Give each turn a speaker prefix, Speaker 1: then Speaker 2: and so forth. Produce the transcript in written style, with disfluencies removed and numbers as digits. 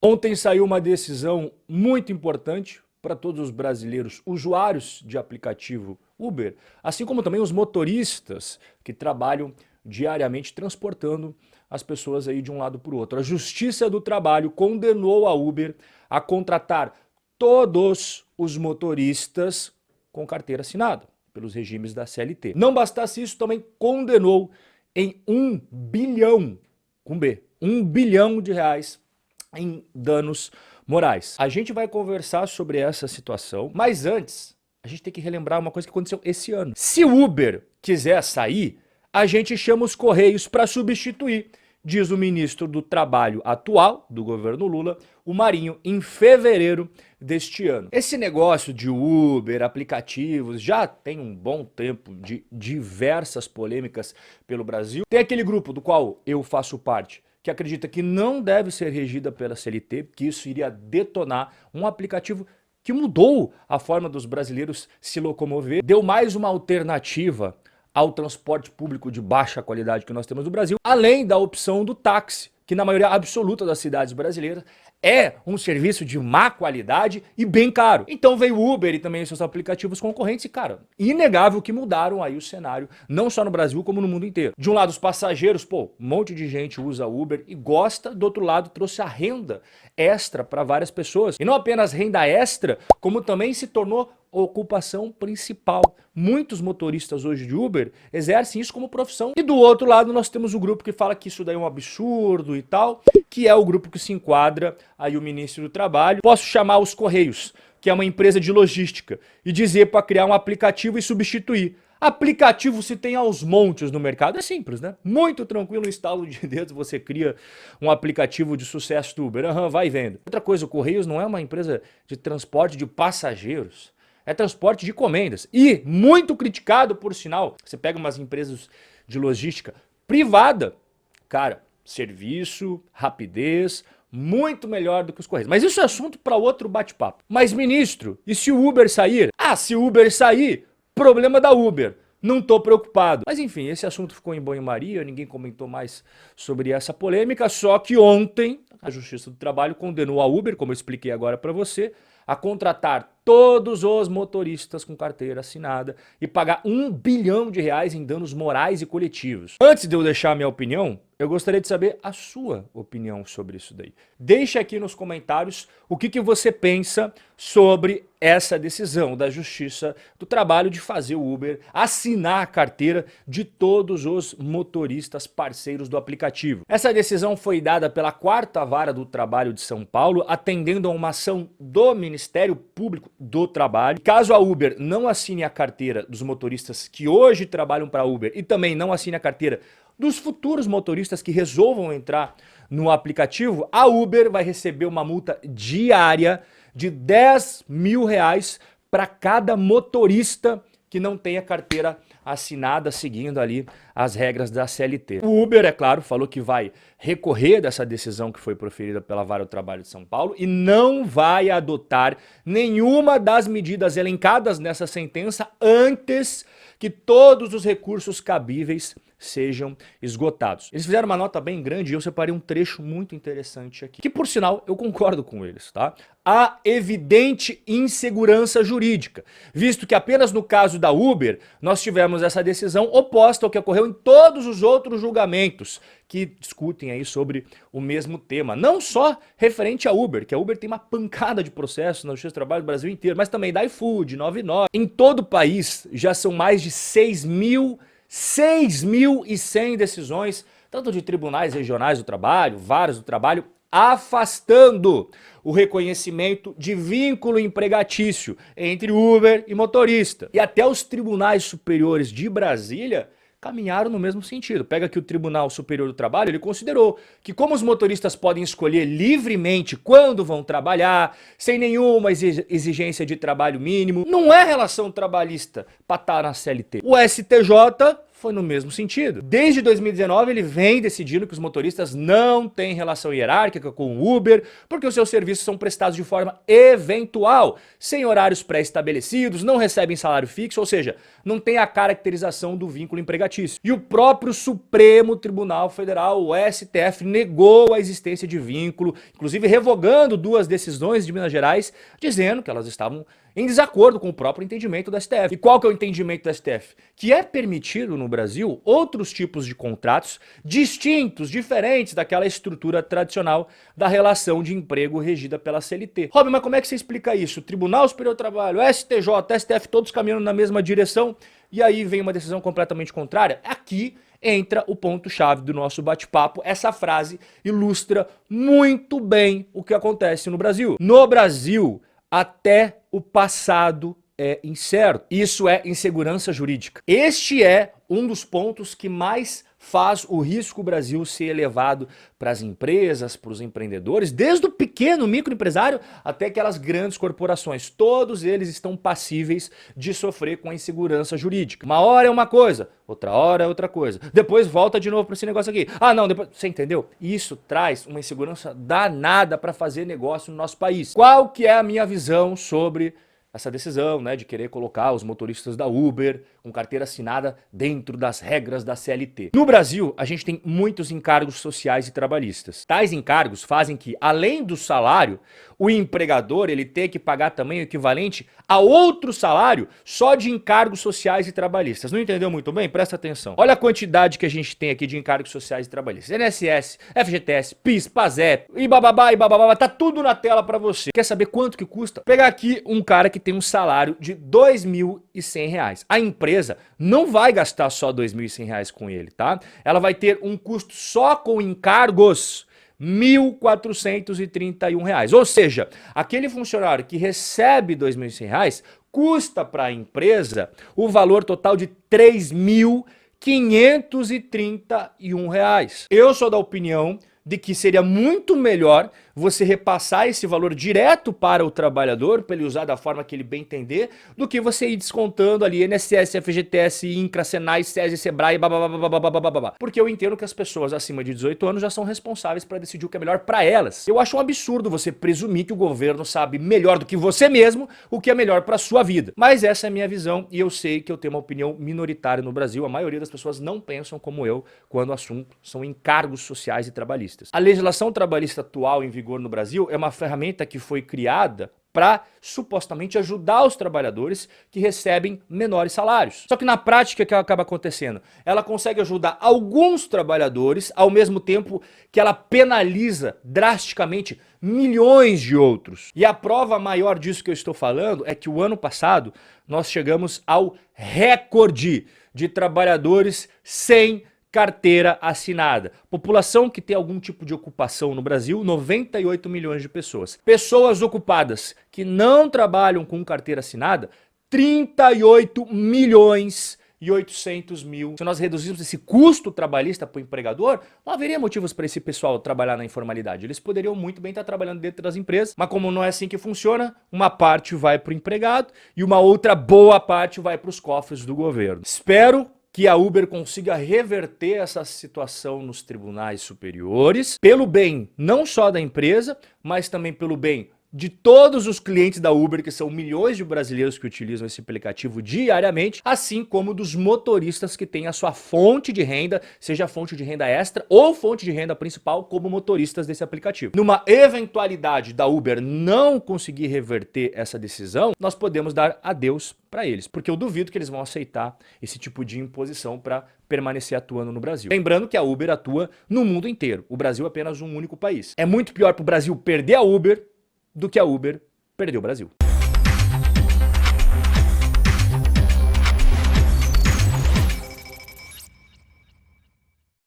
Speaker 1: Ontem saiu uma decisão muito importante para todos os brasileiros usuários de aplicativo Uber, assim como também os motoristas que trabalham diariamente transportando as pessoas aí de um lado para o outro. A Justiça do Trabalho condenou a Uber a contratar todos os motoristas com carteira assinada pelos regimes da CLT. Não bastasse isso, também condenou em 1 bilhão, com B, 1 bilhão de reais em danos morais. A gente vai conversar sobre essa situação, mas antes, a gente tem que relembrar uma coisa que aconteceu esse ano. Se o Uber quiser sair, a gente chama os Correios para substituir, diz o ministro do Trabalho atual, do governo Lula, o Marinho, em fevereiro deste ano. Esse negócio de Uber, aplicativos, já tem um bom tempo de diversas polêmicas pelo Brasil. Tem aquele grupo do qual eu faço parte, que acredita que não deve ser regida pela CLT, que isso iria detonar um aplicativo que mudou a forma dos brasileiros se locomover, deu mais uma alternativa ao transporte público de baixa qualidade que nós temos no Brasil, além da opção do táxi, que na maioria absoluta das cidades brasileiras é um serviço de má qualidade e bem caro. Então veio o Uber e também seus aplicativos concorrentes e, cara, inegável que mudaram aí o cenário, não só no Brasil como no mundo inteiro. De um lado, os passageiros, pô, um monte de gente usa Uber e gosta, do outro lado, trouxe a renda extra para várias pessoas. E não apenas renda extra, como também se tornou ocupação principal. Muitos motoristas hoje de Uber exercem isso como profissão. E do outro lado nós temos o grupo que fala que isso daí é um absurdo e tal, que é o grupo que se enquadra aí o ministro do Trabalho. Posso chamar os Correios, que é uma empresa de logística, e dizer para criar um aplicativo e substituir. Aplicativo se tem aos montes no mercado, é simples, né? Muito tranquilo, no instalo de dedos você cria um aplicativo de sucesso do Uber, vai e vendo. Outra coisa, o Correios não é uma empresa de transporte de passageiros, é transporte de encomendas. E muito criticado, por sinal, você pega umas empresas de logística privada, cara, serviço, rapidez, muito melhor do que os Correios. Mas isso é assunto para outro bate-papo. Mas, ministro, e se o Uber sair? Ah, se o Uber sair, problema da Uber. Não tô preocupado. Mas enfim, esse assunto ficou em banho-maria, ninguém comentou mais sobre essa polêmica, só que ontem a Justiça do Trabalho condenou a Uber, como eu expliquei agora para você, a contratar todos os motoristas com carteira assinada e pagar 1 bilhão de reais em danos morais e coletivos. Antes de eu deixar a minha opinião, eu gostaria de saber a sua opinião sobre isso daí. Deixe aqui nos comentários o que você pensa sobre essa decisão da Justiça do Trabalho de fazer o Uber assinar a carteira de todos os motoristas parceiros do aplicativo. Essa decisão foi dada pela 4ª Vara do Trabalho de São Paulo, atendendo a uma ação do Ministério Público do Trabalho. Caso a Uber não assine a carteira dos motoristas que hoje trabalham para a Uber e também não assine a carteira dos futuros motoristas que resolvam entrar no aplicativo, a Uber vai receber uma multa diária de 10 mil reais para cada motorista que não tenha carteira assinada seguindo ali as regras da CLT. O Uber, é claro, falou que vai recorrer dessa decisão que foi proferida pela Vara do Trabalho de São Paulo e não vai adotar nenhuma das medidas elencadas nessa sentença antes que todos os recursos cabíveis sejam esgotados. Eles fizeram uma nota bem grande e eu separei um trecho muito interessante aqui, que por sinal eu concordo com eles, tá? Há evidente insegurança jurídica, visto que apenas no caso da Uber nós tivemos essa decisão oposta ao que ocorreu em todos os outros julgamentos que discutem aí sobre o mesmo tema. Não só referente a Uber, que a Uber tem uma pancada de processos na Justiça do Trabalho do Brasil inteiro, mas também da iFood, 99. Em todo o país já são mais de 6.100 decisões, tanto de tribunais regionais do trabalho, varas do trabalho, afastando o reconhecimento de vínculo empregatício entre Uber e motorista. E até os tribunais superiores de Brasília caminharam no mesmo sentido. Pega aqui o Tribunal Superior do Trabalho, ele considerou que como os motoristas podem escolher livremente quando vão trabalhar, sem nenhuma exigência de trabalho mínimo, não é relação trabalhista para estar na CLT. O STJ foi no mesmo sentido. Desde 2019 ele vem decidindo que os motoristas não têm relação hierárquica com o Uber, porque os seus serviços são prestados de forma eventual, sem horários pré-estabelecidos, não recebem salário fixo, ou seja, não tem a caracterização do vínculo empregatício. E o próprio Supremo Tribunal Federal, o STF, negou a existência de vínculo, inclusive revogando 2 decisões de Minas Gerais, dizendo que elas estavam em desacordo com o próprio entendimento do STF. E qual que é o entendimento do STF? Que é permitido no Brasil outros tipos de contratos distintos, diferentes daquela estrutura tradicional da relação de emprego regida pela CLT. Robin, mas como é que você explica isso? O Tribunal Superior do Trabalho, STJ, STF, todos caminhando na mesma direção, e aí vem uma decisão completamente contrária? Aqui entra o ponto-chave do nosso bate-papo. Essa frase ilustra muito bem o que acontece no Brasil. No Brasil, até o passado é incerto. Isso é insegurança jurídica. Este é um dos pontos que mais faz o risco Brasil ser elevado para as empresas, para os empreendedores, desde o pequeno microempresário até aquelas grandes corporações. Todos eles estão passíveis de sofrer com a insegurança jurídica. Uma hora é uma coisa, outra hora é outra coisa. Depois volta de novo para esse negócio aqui. Ah, não, depois... Você entendeu? Isso traz uma insegurança danada para fazer negócio no nosso país. Qual que é a minha visão sobre essa decisão, né, de querer colocar os motoristas da Uber com carteira assinada dentro das regras da CLT? No Brasil, a gente tem muitos encargos sociais e trabalhistas. Tais encargos fazem que, além do salário, o empregador ele tenha que pagar também o equivalente a outro salário só de encargos sociais e trabalhistas. Não entendeu muito bem? Presta atenção. Olha a quantidade que a gente tem aqui de encargos sociais e trabalhistas. INSS, FGTS, PIS, PASEP, e bababá, tá tudo na tela pra você. Quer saber quanto que custa? Pegar aqui um cara que tem um salário de R$ 2.100. A empresa não vai gastar só R$ 2.100 com ele, tá? Ela vai ter um custo só com encargos R$ 1.431. Ou seja, aquele funcionário que recebe R$ 2.100 custa para a empresa o valor total de R$ 3.531. Eu sou da opinião de que seria muito melhor você repassar esse valor direto para o trabalhador, para ele usar da forma que ele bem entender, do que você ir descontando ali INSS, FGTS, INCRA, Senai, SESI, Sebrae, babá. Porque eu entendo que as pessoas acima de 18 anos já são responsáveis para decidir o que é melhor para elas. Eu acho um absurdo você presumir que o governo sabe melhor do que você mesmo o que é melhor para sua vida. Mas essa é a minha visão e eu sei que eu tenho uma opinião minoritária no Brasil. A maioria das pessoas não pensam como eu quando o assunto são encargos sociais e trabalhistas. A legislação trabalhista atual em vigor no Brasil é uma ferramenta que foi criada para supostamente ajudar os trabalhadores que recebem menores salários. Só que na prática o que acaba acontecendo? Ela consegue ajudar alguns trabalhadores ao mesmo tempo que ela penaliza drasticamente milhões de outros. E a prova maior disso que eu estou falando é que o ano passado nós chegamos ao recorde de trabalhadores sem carteira assinada. População que tem algum tipo de ocupação no Brasil, 98 milhões de pessoas. Pessoas ocupadas que não trabalham com carteira assinada, 38 milhões e 800 mil. Se nós reduzirmos esse custo trabalhista para o empregador, não haveria motivos para esse pessoal trabalhar na informalidade. Eles poderiam muito bem estar trabalhando dentro das empresas, mas como não é assim que funciona, uma parte vai para o empregado e uma outra boa parte vai para os cofres do governo. Espero que a Uber consiga reverter essa situação nos tribunais superiores, pelo bem não só da empresa, mas também pelo bem de todos os clientes da Uber, que são milhões de brasileiros que utilizam esse aplicativo diariamente, assim como dos motoristas que têm a sua fonte de renda, seja fonte de renda extra ou fonte de renda principal como motoristas desse aplicativo. Numa eventualidade da Uber não conseguir reverter essa decisão, nós podemos dar adeus para eles, porque eu duvido que eles vão aceitar esse tipo de imposição para permanecer atuando no Brasil. Lembrando que a Uber atua no mundo inteiro, o Brasil é apenas um único país. É muito pior para o Brasil perder a Uber do que a Uber perdeu o Brasil.